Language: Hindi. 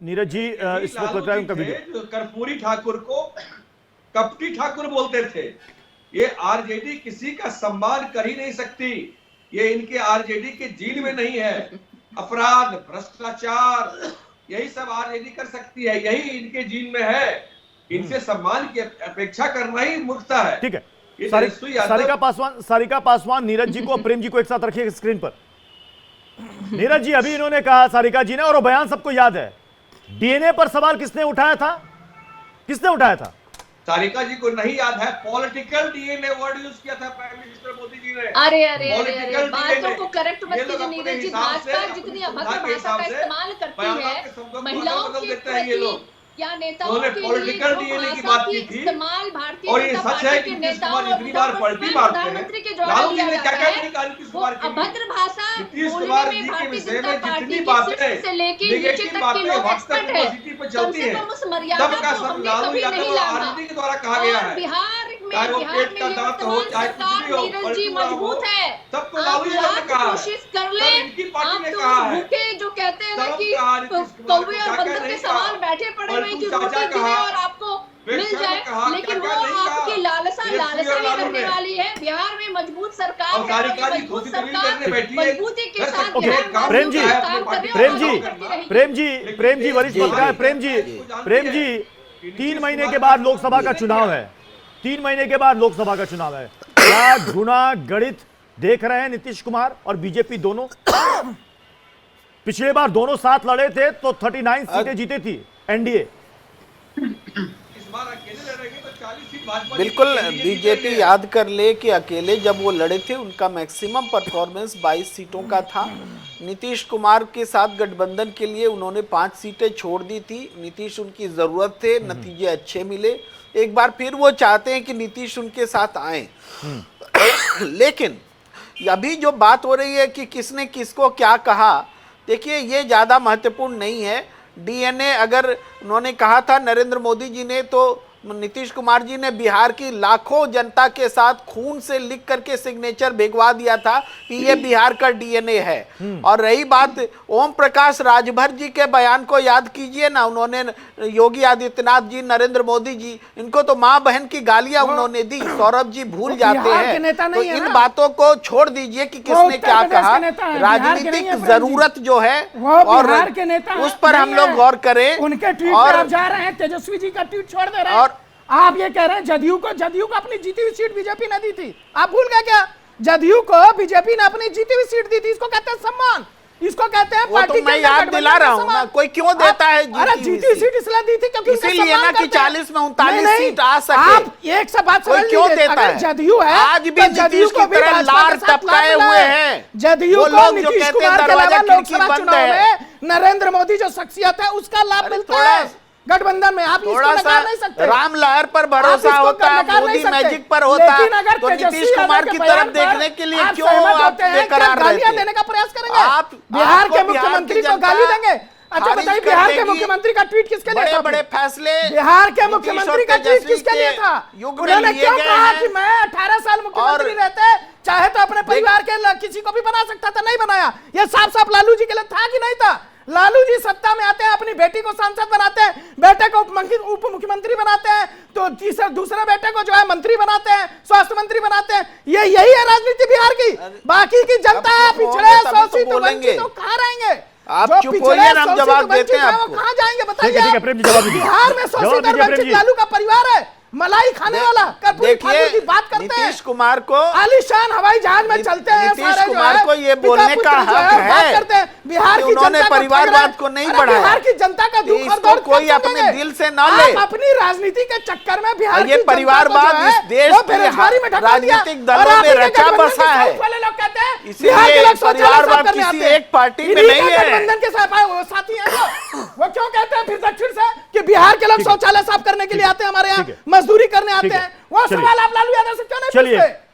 नीरज जी इस वक्त लग रहा है उनका वीडियो। कर्पूरी ठाकुर को कपटी ठाकुर बोलते थे। ये आरजेडी किसी का सम्मान कर ही नहीं सकती, ये इनके आरजेडी के जीन में नहीं है। अपराध, भ्रष्टाचार, यही सब आरजेडी कर सकती है, यही इनके जीन में है। इनसे सम्मान की अपेक्षा करना ही मूर्खता है। ठीक है, सारिका पासवान नीरज जी को और प्रेम जी को एक साथ रखिए स्क्रीन पर। नीरज जी, अभी इन्होंने कहा सारिका जी ने, और वो बयान सबको याद है, डीएनए पर सवाल किसने उठाया था? किसने उठाया था? सारिका जी को नहीं याद है। पॉलिटिकल डीएनए वर्ड यूज किया था प्राइम मिनिस्टर मोदी जी ने। अरे बातों को करेक्ट मत कीजिए नीरज जी। भाजपा जितनी अभद्र भाषा का इस्तेमाल करती है महिलाओं के प्रति या नेताओं के लिए, की बात की थी। इस्तेमाल भारतीय और ये जनता सच है पार्टी कि के नेताओं और प्रधानमंत्री के द्वारा लिया जाता है। वो अभद्र भाषा बोलने में भारतीय जनता पार्टी के शीर्ष से लेके नीचे तक के लोग एक्सपर्ट है। कम से कम उस मर्यादा को हमने कभी नहीं लाना। और बिहार में सरकार नीरज जी मजबूत है। आप लाख कोशिश कर ले, आप तो भूखे जो कहते हैं ना कि कौवे और बंदर के सवाल बैठे पड़े हुए कि रोटी गिरे और आपको मिल जाए, लेकिन वो आपकी लालसा ही करने वाली है। बिहार में मजबूत सरकार है, मजबूत सरकार मजबूती के साथ प्रेम जी वरिष्ठ पत्रकार प्रेम जी 3 महीने के बाद लोकसभा का चुनाव है। 3 महीने के बाद लोकसभा का चुनाव है। क्या गुना गणित देख रहे हैं नीतीश कुमार और बीजेपी दोनों? पिछले बार दोनों साथ लड़े थे तो 39 सीटें जीती थी एनडीए। बिल्कुल, बीजेपी याद कर ले कि अकेले जब वो लड़े थे उनका मैक्सिमम परफॉर्मेंस 22 सीटों का था। नीतीश कुमार के साथ गठबंधन के लिए उन्होंने 5 सीटें छोड़ दी थी। नीतीश उनकी ज़रूरत थे, नतीजे अच्छे मिले। एक बार फिर वो चाहते हैं कि नीतीश उनके साथ आए। लेकिन अभी जो बात हो रही है कि किसने किसको क्या कहा, देखिए ये ज़्यादा महत्वपूर्ण नहीं है। डीएनए अगर उन्होंने कहा था नरेंद्र मोदी जी ने, तो नीतीश कुमार जी ने बिहार की लाखों जनता के साथ खून से लिख करके सिग्नेचर भिजवा दिया था कि ये बिहार का डीएनए है। और रही बात ओम प्रकाश राजभर जी के बयान को याद कीजिए ना, उन्होंने योगी आदित्यनाथ जी, नरेंद्र मोदी जी, इनको तो माँ बहन की गालियां उन्होंने दी। सौरभ जी भूल जाते हैं। तो इन बातों को छोड़ दीजिए कि किसने क्या कहा। राजनीतिक जरूरत जो है और उस पर हम लोग गौर करें। उनके ट्वीट पर आप जा रहे हैं, तेजस्वी जी का ट्वीट छोड़ दे रहे हैं। आप ये कह रहे हैं जदयू को अपनी जीती हुई सीट बीजेपी ने दी थी। आप भूल गए क्या? जदयू को बीजेपी ने अपनी जीती हुई सीट दी थी। इसको कहते हैं सम्मान, इसको कहते हैं पार्टी। तो मैं याद दिला रहा हूं ना, कोई क्यों देता है? अरे जीती हुई सीट इसलिए दी थी क्योंकि इसीलिए ना कि 40 में 39 सीट आ सके। आप एक से बात कोई क्यों देता है? जदयू है, आज भी नीतीश की तरह लार टपकाए हुए हैं। जदयू को नीतीश कुमार के अलावा लोकसभा चुनाव में नरेंद्र मोदी जो शख्सियत है उसका लाभ मिलता है गठबंधन में। आप थोड़ा सा राम लहर पर भरोसा होता है, मोदी मैजिक पर होता है, तो नीतीश कुमार की तरफ देखने के लिए क्यों आप बेकरार गालियां देने का प्रयास करेंगे? आप बिहार के मुख्यमंत्री को गाली देंगे? अच्छा बताइए, बिहार के मुख्यमंत्री का ट्वीट किसके लिए था? बड़े फैसले बिहार के मुख्यमंत्री का ट्वीट किसके लिए था? उन्होंने क्यों कहा कि मैं 18 साल मुख्यमंत्री रहते चाहे तो अपने परिवार के किसी को भी बना सकता था? नहीं बनाया। ये साफ साफ लालू जी के लिए था कि नहीं था? लालू जी सत्ता में आते हैं, अपनी बेटी को सांसद बनाते हैं, बेटे को उप मुख्यमंत्री बनाते हैं, तो दूसरे बेटे को जो है मंत्री बनाते हैं, स्वास्थ्य मंत्री बनाते हैं। यही है राजनीति बिहार की। बाकी की जनता पिछड़े 100 सीट वंचित कहां रहेंगे? आप चुप होइए, हम जवाब देते हैं आपको। कहां जाएंगे बताइए? बिहार में 100 सीट वंचित लालू का परिवार है, मलाई खाने वाला। देखिए, की बात करते हैं, नीतीश कुमार को आलीशान हवाई जहाज में चलते हैं, नीतीश कुमार को ये बोलने का हक है करते हैं बिहार की उन्होंने परिवारवाद को नहीं बढ़ाया। बिहार की जनता का दुख और दर्द कोई अपने दिल से ना ले। अपनी राजनीति के चक्कर में बिहार ये परिवारवाद इस देश के राजनीतिक दलों में रचा बसा है। इसलिए परिवारवाद किसी एक पार्टी में नहीं है। गठबंधन के साथी हैं वो क्यों कहते हैं फिर दक्षिण से कि बिहार के लोग शौचालय साफ करने के लिए आते हैं, हमारे यहाँ मजदूरी करने आते हैं? वो सवाल आप लालू यादव से क्यों नहीं पूछते?